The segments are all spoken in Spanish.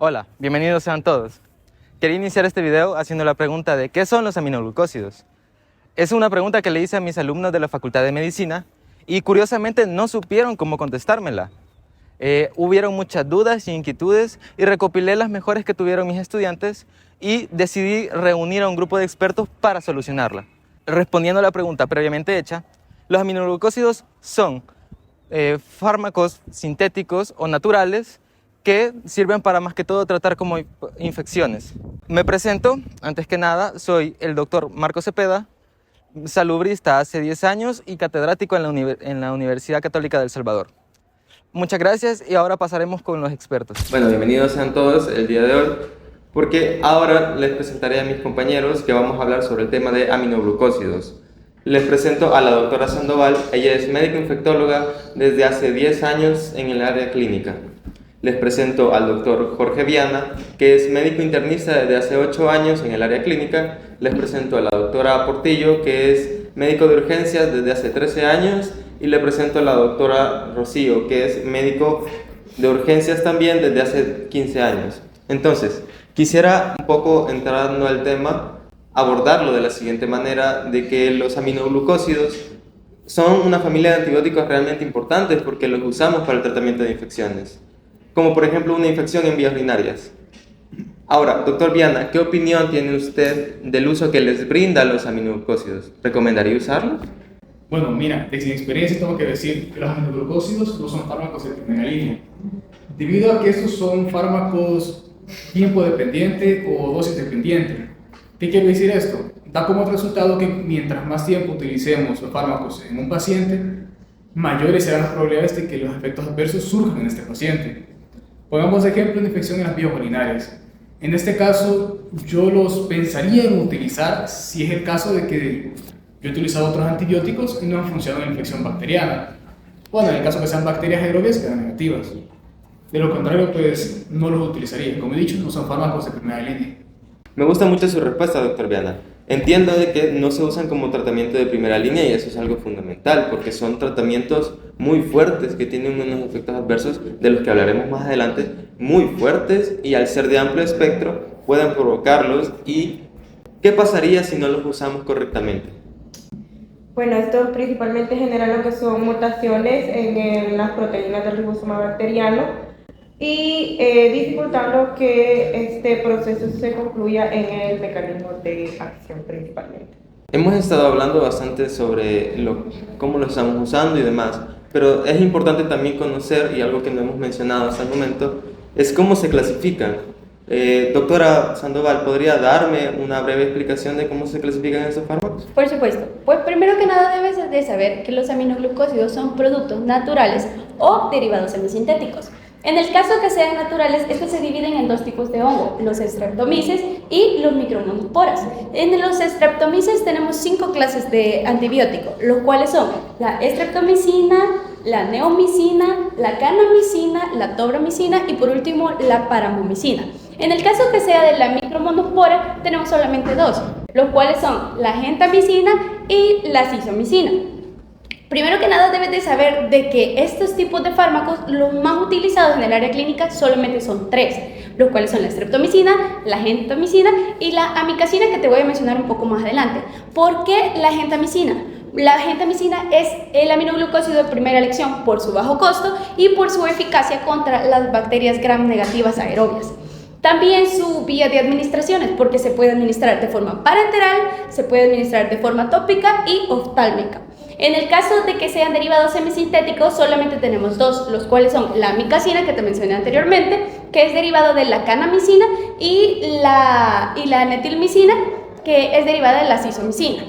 Hola, bienvenidos sean todos. Quería iniciar este video haciendo la pregunta de ¿qué son los aminoglucósidos? Es una pregunta que le hice a mis alumnos de la Facultad de Medicina y curiosamente no supieron cómo contestármela. Hubieron muchas dudas y inquietudes y recopilé las mejores que tuvieron mis estudiantes y decidí reunir a un grupo de expertos para solucionarla. Respondiendo a la pregunta previamente hecha, los aminoglucósidos son fármacos sintéticos o naturales que sirven para más que todo tratar como infecciones. Me presento, antes que nada, soy el doctor Marco Cepeda, salubrista hace 10 años y catedrático en la Universidad Católica de El Salvador. Muchas gracias y ahora pasaremos con los expertos. Bueno, bienvenidos sean todos el día de hoy, porque ahora les presentaré a mis compañeros que vamos a hablar sobre el tema de aminoglucósidos. Les presento a la doctora Sandoval, ella es médico infectóloga desde hace 10 años en el área clínica. Les presento al doctor Jorge Viana, que es médico internista desde hace 8 años en el área clínica. Les presento a la doctora Portillo, que es médico de urgencias desde hace 13 años. Y le presento a la doctora Rocío, que es médico de urgencias también desde hace 15 años. Entonces, quisiera un poco entrando al tema, abordarlo de la siguiente manera, de que los aminoglucósidos son una familia de antibióticos realmente importantes porque los usamos para el tratamiento de infecciones, como por ejemplo una infección en vías urinarias. Ahora, doctor Viana, ¿qué opinión tiene usted del uso que les brinda los aminoglucósidos? ¿Recomendaría usarlos? Bueno, mira, desde mi experiencia tengo que decir que los aminoglucósidos no son fármacos de primera línea, debido a que estos son fármacos tiempo dependiente o dosis dependiente. ¿Qué quiere decir esto? Da como resultado que mientras más tiempo utilicemos los fármacos en un paciente, mayores serán las probabilidades de que los efectos adversos surjan en este paciente. Pongamos de ejemplo una infección en las vías urinarias. En este caso, yo los pensaría en utilizar si es el caso de que yo he utilizado otros antibióticos y no han funcionado en la infección bacteriana. Bueno, en el caso que sean bacterias aerobias, quedan negativas. De lo contrario, pues no los utilizaría. Como he dicho, no son fármacos de primera línea. Me gusta mucho su respuesta, doctor Viana. Entiendo de que no se usan como tratamiento de primera línea y eso es algo fundamental porque son tratamientos muy fuertes que tienen unos efectos adversos de los que hablaremos más adelante, muy fuertes y al ser de amplio espectro pueden provocarlos. ¿Y qué pasaría si no los usamos correctamente? Bueno, esto principalmente genera lo que son mutaciones en las proteínas del ribosoma bacteriano y dificultando que este proceso se concluya en el mecanismo de acción principalmente. Hemos estado hablando bastante sobre cómo lo estamos usando y demás, pero es importante también conocer, y algo que no hemos mencionado hasta el momento, es cómo se clasifican. Doctora Sandoval, ¿podría darme una breve explicación de cómo se clasifican estos fármacos? Por supuesto. Pues primero que nada debes de saber que los aminoglucósidos son productos naturales o derivados semisintéticos. En el caso que sean naturales, estos se dividen en dos tipos de hongo, los streptomyces y los micromonosporas. En los streptomyces tenemos 5 clases de antibióticos, los cuales son la streptomicina, la neomicina, la kanamicina, la tobramicina y por último la paramomicina. En el caso que sea de la micromonospora, tenemos solamente 2, los cuales son la gentamicina y la zizomicina. Primero que nada debes de saber de que estos tipos de fármacos, los más utilizados en el área clínica, solamente son 3, los cuales son la streptomicina, la gentamicina y la amicacina, que te voy a mencionar un poco más adelante. ¿Por qué la gentamicina? La gentamicina es el aminoglucósido de primera elección por su bajo costo y por su eficacia contra las bacterias gram negativas aerobias. También su vía de administraciones, porque se puede administrar de forma parenteral, se puede administrar de forma tópica y oftálmica. En el caso de que sean derivados semisintéticos, solamente tenemos 2, los cuales son la amicacina, que te mencioné anteriormente, que es derivado de la kanamicina, y la netilmicina, que es derivada de la zizomicina.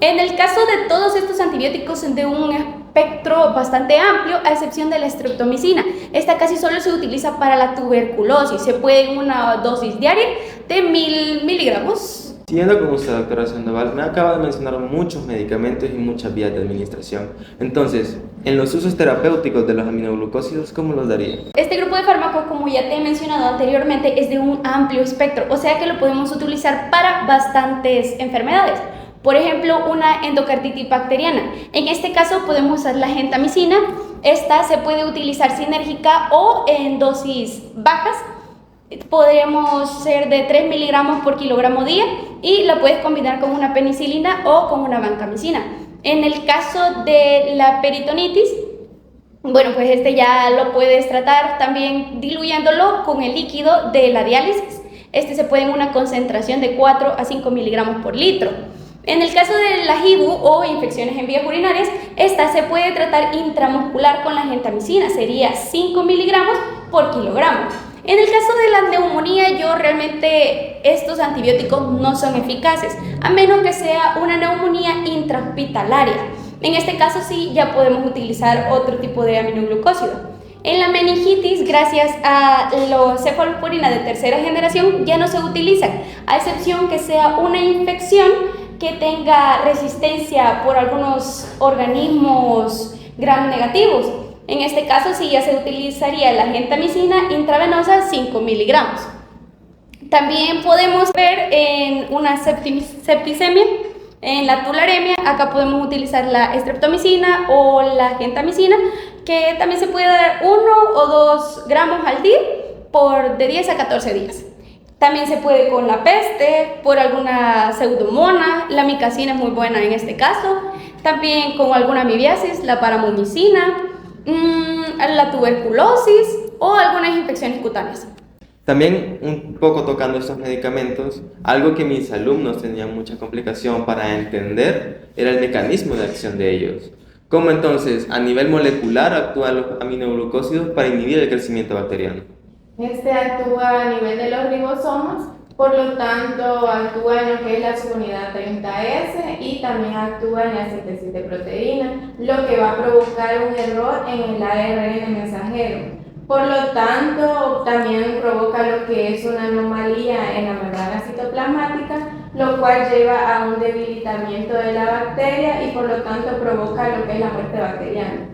En el caso de todos estos antibióticos de un espectro bastante amplio, a excepción de la streptomicina, esta casi solo se utiliza para la tuberculosis, se puede en una dosis diaria de 1000 miligramos. Siguiendo con usted, doctora Sandoval, me acaba de mencionar muchos medicamentos y muchas vías de administración. Entonces, en los usos terapéuticos de los aminoglucósidos, ¿cómo los daría? Este grupo de fármacos, como ya te he mencionado anteriormente, es de un amplio espectro, o sea que lo podemos utilizar para bastantes enfermedades. Por ejemplo, una endocarditis bacteriana. En este caso podemos usar la gentamicina. Esta se puede utilizar sinérgica o en dosis bajas podríamos ser de 3 miligramos por kilogramo día y la puedes combinar con una penicilina o con una vancomicina. En el caso de la peritonitis, bueno, pues este ya lo puedes tratar también diluyéndolo con el líquido de la diálisis. Este se puede en una concentración de 4 a 5 miligramos por litro. En el caso de la IBU o infecciones en vías urinarias, esta se puede tratar intramuscular con la gentamicina, sería 5 miligramos por kilogramo. En el caso de la neumonía, realmente estos antibióticos no son eficaces, a menos que sea una neumonía intrahospitalaria. En este caso sí ya podemos utilizar otro tipo de aminoglucósido. En la meningitis, gracias a los cefalosporina de tercera generación, ya no se utilizan, a excepción que sea una infección que tenga resistencia por algunos organismos gram negativos. En este caso sí ya se utilizaría la gentamicina intravenosa 5 miligramos. También podemos ver en una septicemia, en la tularemia, acá podemos utilizar la streptomicina o la gentamicina, que también se puede dar 1 o 2 gramos al día por de 10 a 14 días. También se puede con la peste, por alguna pseudomona, la micacina es muy buena en este caso. También con alguna amibiasis, la paramomicina, la tuberculosis o algunas infecciones cutáneas. También un poco tocando estos medicamentos, algo que mis alumnos tenían mucha complicación para entender era el mecanismo de acción de ellos. ¿Cómo entonces a nivel molecular actúan los aminoglucósidos para inhibir el crecimiento bacteriano? Este actúa a nivel de los ribosomas, por lo tanto actúa en lo que es la subunidad 30S y también actúa en la síntesis de proteína, lo que va a provocar un error en el ARN mensajero. Por lo tanto, también provoca lo que es una anomalía en la membrana citoplasmática, lo cual lleva a un debilitamiento de la bacteria y por lo tanto provoca lo que es la muerte bacteriana.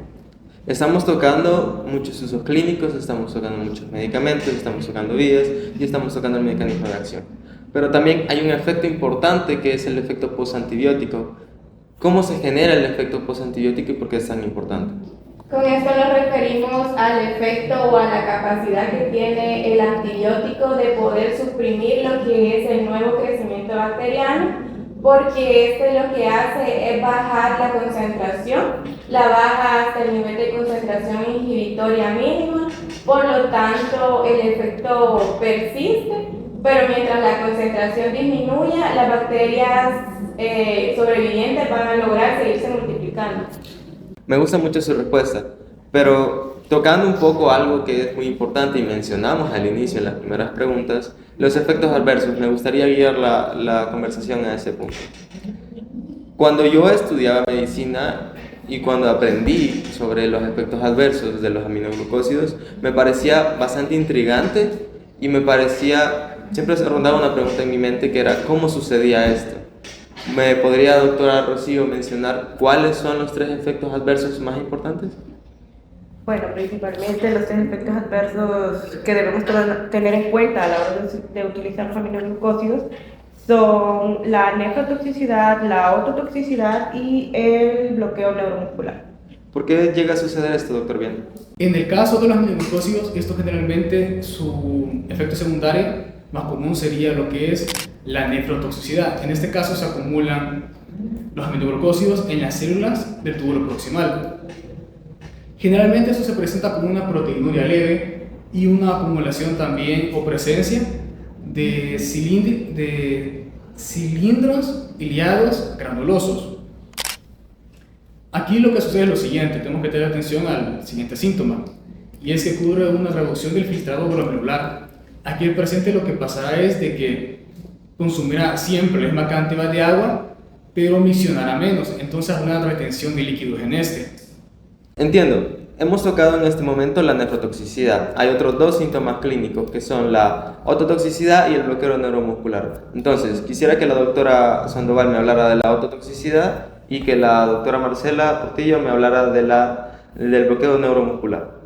Estamos tocando muchos usos clínicos, estamos tocando muchos medicamentos, estamos tocando vías y estamos tocando el mecanismo de acción. Pero también hay un efecto importante que es el efecto postantibiótico. ¿Cómo se genera el efecto postantibiótico y por qué es tan importante? Con esto nos referimos al efecto o a la capacidad que tiene el antibiótico de poder suprimir lo que es el nuevo crecimiento bacteriano, porque este lo que hace es bajar la concentración, la baja hasta el nivel de concentración inhibitoria mínima, por lo tanto el efecto persiste, pero mientras la concentración disminuya, las bacterias sobrevivientes van a lograr seguirse multiplicando. Me gusta mucho su respuesta, pero tocando un poco algo que es muy importante y mencionamos al inicio en las primeras preguntas, los efectos adversos, me gustaría guiar la conversación a ese punto. Cuando yo estudiaba medicina y cuando aprendí sobre los efectos adversos de los aminoglucósidos, me parecía bastante intrigante y siempre se rondaba una pregunta en mi mente que era ¿cómo sucedía esto? ¿Me podría, doctora Rocío, mencionar cuáles son los 3 efectos adversos más importantes? Bueno, principalmente los 3 efectos adversos que debemos tener en cuenta a la hora de utilizar los aminoglucósidos son la nefrotoxicidad, la ototoxicidad y el bloqueo neuromuscular. ¿Por qué llega a suceder esto, doctor Bien? En el caso de los aminoglucósidos, esto generalmente su efecto secundario más común sería lo que es la nefrotoxicidad. En este caso se acumulan los aminoglucósidos en las células del túbulo proximal. Generalmente eso se presenta como una proteinuria leve y una acumulación también o presencia de cilindros iliados granulosos. Aquí lo que sucede es lo siguiente, tenemos que tener atención al siguiente síntoma, y es que ocurre una reducción del filtrado glomerular. Aquí el paciente lo que pasará es de que consumirá siempre la misma cantidad de agua, pero misionará menos, entonces habrá una retención de líquidos en este. Entiendo. Hemos tocado en este momento la nefrotoxicidad. Hay otros 2 síntomas clínicos que son la ototoxicidad y el bloqueo neuromuscular. Entonces, quisiera que la doctora Sandoval me hablara de la ototoxicidad y que la doctora Marcela Portillo me hablara del bloqueo neuromuscular.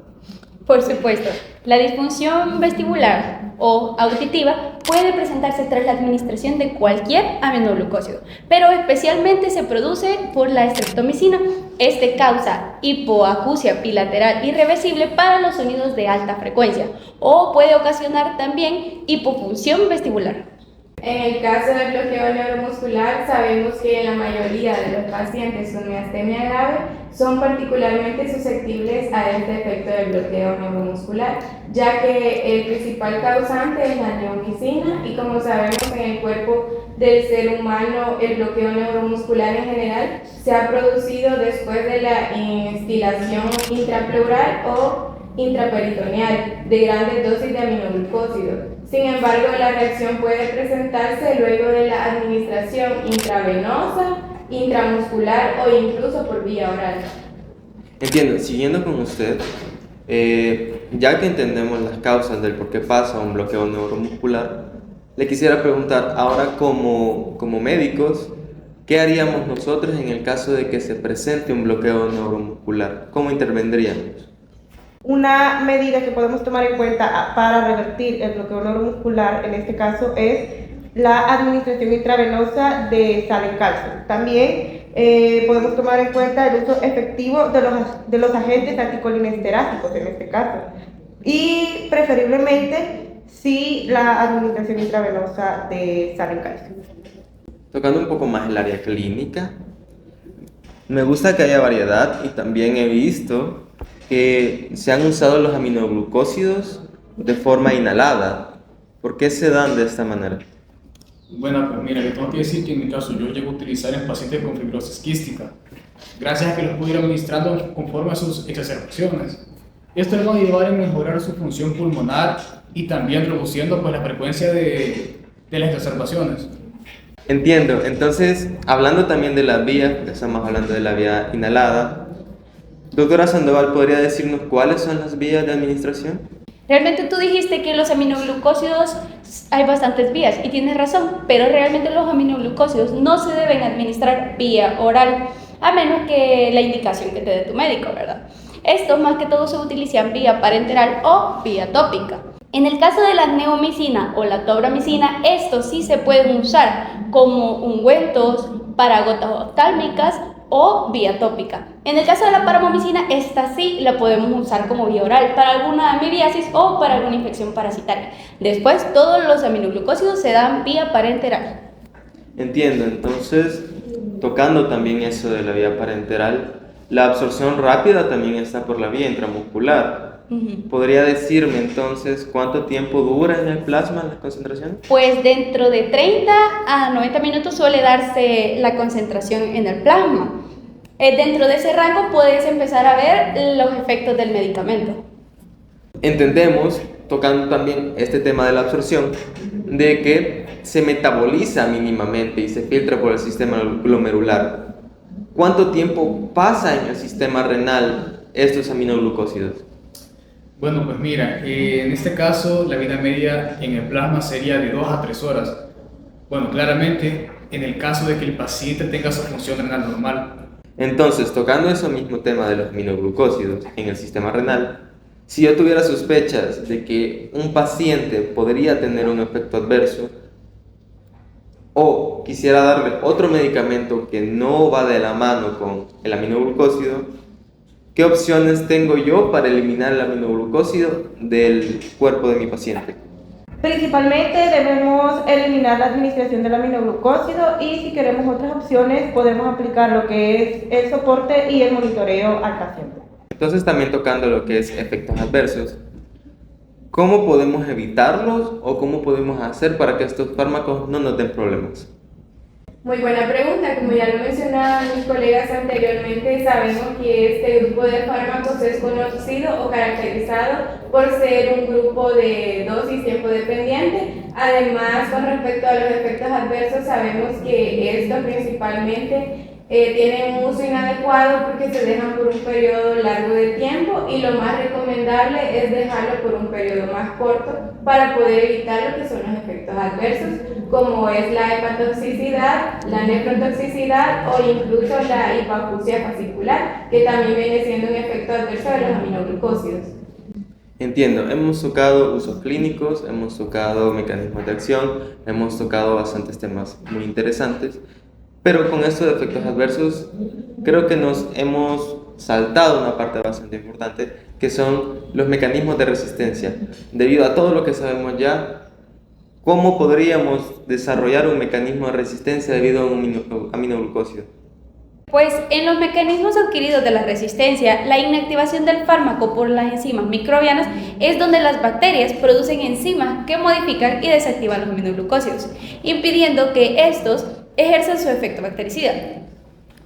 Por supuesto, la disfunción vestibular o auditiva puede presentarse tras la administración de cualquier aminoglucósido, pero especialmente se produce por la estreptomicina. Este causa hipoacusia bilateral irreversible para los sonidos de alta frecuencia o puede ocasionar también hipofunción vestibular. En el caso del bloqueo neuromuscular, sabemos que la mayoría de los pacientes con miastenia grave son particularmente susceptibles a este efecto del bloqueo neuromuscular, ya que el principal causante es la neomicina y como sabemos en el cuerpo del ser humano el bloqueo neuromuscular en general se ha producido después de la instilación intrapleural o intraperitoneal de grandes dosis de aminoglucósidos. Sin embargo, la reacción puede presentarse luego de la administración intravenosa, intramuscular o incluso por vía oral. Entiendo, siguiendo con usted, ya que entendemos las causas del por qué pasa un bloqueo neuromuscular, le quisiera preguntar ahora como médicos, ¿qué haríamos nosotros en el caso de que se presente un bloqueo neuromuscular? ¿Cómo intervendríamos? Una medida que podemos tomar en cuenta para revertir el bloqueo neuromuscular, en este caso, es la administración intravenosa de sal en calcio. También podemos tomar en cuenta el uso efectivo de los agentes anticolinesteráticos, en este caso. Y preferiblemente, sí, la administración intravenosa de sal en calcio. Tocando un poco más el área clínica, me gusta que haya variedad y también he visto que se han usado los aminoglucósidos de forma inhalada. ¿Por qué se dan de esta manera? Bueno, pues mira, yo tengo que decir que en mi caso yo llego a utilizar en pacientes con fibrosis quística, gracias a que los puedo ir administrando conforme a sus exacerbaciones. Esto les va a llevar a mejorar su función pulmonar y también reduciendo pues, la frecuencia de las exacerbaciones. Entiendo, entonces, hablando también de las vías, porque estamos hablando de la vía inhalada, doctora Sandoval, ¿podría decirnos cuáles son las vías de administración? Realmente tú dijiste que los aminoglucósidos hay bastantes vías y tienes razón, pero realmente los aminoglucósidos no se deben administrar vía oral, a menos que la indicación que te dé tu médico, ¿verdad? Estos más que todo se utilizan vía parenteral o vía tópica. En el caso de la neomicina o la tobramicina, estos sí se pueden usar como ungüentos para gotas oftálmicas o vía tópica. En el caso de la paramomicina, esta sí la podemos usar como vía oral para alguna amibiasis o para alguna infección parasitaria. Después, todos los aminoglucósidos se dan vía parenteral. Entiendo, entonces, tocando también eso de la vía parenteral, la absorción rápida también está por la vía intramuscular. ¿Podría decirme entonces cuánto tiempo dura en el plasma la concentración? Pues dentro de 30 a 90 minutos suele darse la concentración en el plasma. Dentro de ese rango puedes empezar a ver los efectos del medicamento. Entendemos, tocando también este tema de la absorción, de que se metaboliza mínimamente y se filtra por el sistema glomerular. ¿Cuánto tiempo pasa en el sistema renal estos aminoglucósidos? Bueno, pues mira, en este caso la vida media en el plasma sería de 2 a 3 horas. Bueno, claramente en el caso de que el paciente tenga su función renal normal. Entonces, tocando ese mismo tema de los aminoglucósidos en el sistema renal, si yo tuviera sospechas de que un paciente podría tener un efecto adverso o quisiera darle otro medicamento que no va de la mano con el aminoglucósido, ¿qué opciones tengo yo para eliminar el aminoglucósido del cuerpo de mi paciente? Principalmente debemos eliminar la administración del aminoglucósido y si queremos otras opciones podemos aplicar lo que es el soporte y el monitoreo al paciente. Entonces también tocando lo que es efectos adversos, ¿cómo podemos evitarlos o cómo podemos hacer para que estos fármacos no nos den problemas? Muy buena pregunta. Como ya lo mencionaban mis colegas anteriormente, sabemos que este grupo de fármacos es conocido o caracterizado por ser un grupo de dosis tiempo dependiente. Además, con respecto a los efectos adversos, sabemos que estos principalmente tienen un uso inadecuado porque se dejan por un periodo largo de tiempo y lo más recomendable es dejarlo por un periodo más corto para poder evitar lo que son los efectos adversos, como es la hepatotoxicidad, la nefrotoxicidad o incluso la hipoacusia fascicular, que también viene siendo un efecto adverso de los aminoglucósidos. Entiendo, hemos tocado usos clínicos, hemos tocado mecanismos de acción, hemos tocado bastantes temas muy interesantes, pero con esto de efectos adversos creo que nos hemos saltado una parte bastante importante, que son los mecanismos de resistencia. Debido a todo lo que sabemos ya, ¿cómo podríamos desarrollar un mecanismo de resistencia debido a un aminoglucósido? Pues en los mecanismos adquiridos de la resistencia, la inactivación del fármaco por las enzimas microbianas es donde las bacterias producen enzimas que modifican y desactivan los aminoglucósidos, impidiendo que estos ejerzan su efecto bactericida.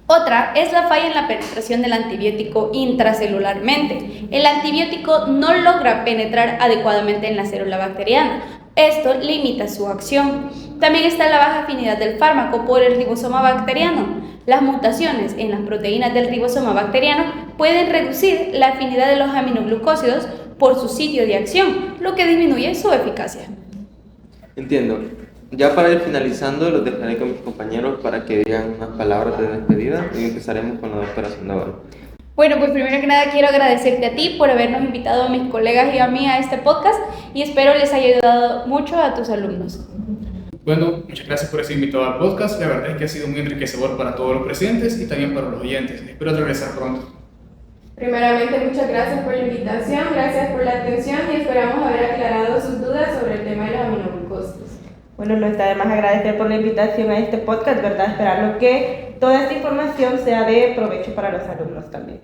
Otra es la falla en la penetración del antibiótico intracelularmente. El antibiótico no logra penetrar adecuadamente en la célula bacteriana. Esto limita su acción. También está la baja afinidad del fármaco por el ribosoma bacteriano. Las mutaciones en las proteínas del ribosoma bacteriano pueden reducir la afinidad de los aminoglucósidos por su sitio de acción, lo que disminuye su eficacia. Entiendo. Ya para ir finalizando, los dejaré con mis compañeros para que digan unas palabras de despedida y empezaremos con la doctora Sandoval. Bueno, pues primero que nada quiero agradecerte a ti por habernos invitado a mis colegas y a mí a este podcast y espero les haya ayudado mucho a tus alumnos. Bueno, muchas gracias por ser invitado al podcast. La verdad es que ha sido muy enriquecedor para todos los presentes y también para los oyentes. Espero regresar pronto. Primeramente, muchas gracias por la invitación, gracias por la atención y esperamos haber aclarado sus dudas sobre el tema de los aminoglucósidos. Bueno, no está de más agradecer por la invitación a este podcast, ¿verdad? Esperando que toda esta información sea de provecho para los alumnos también.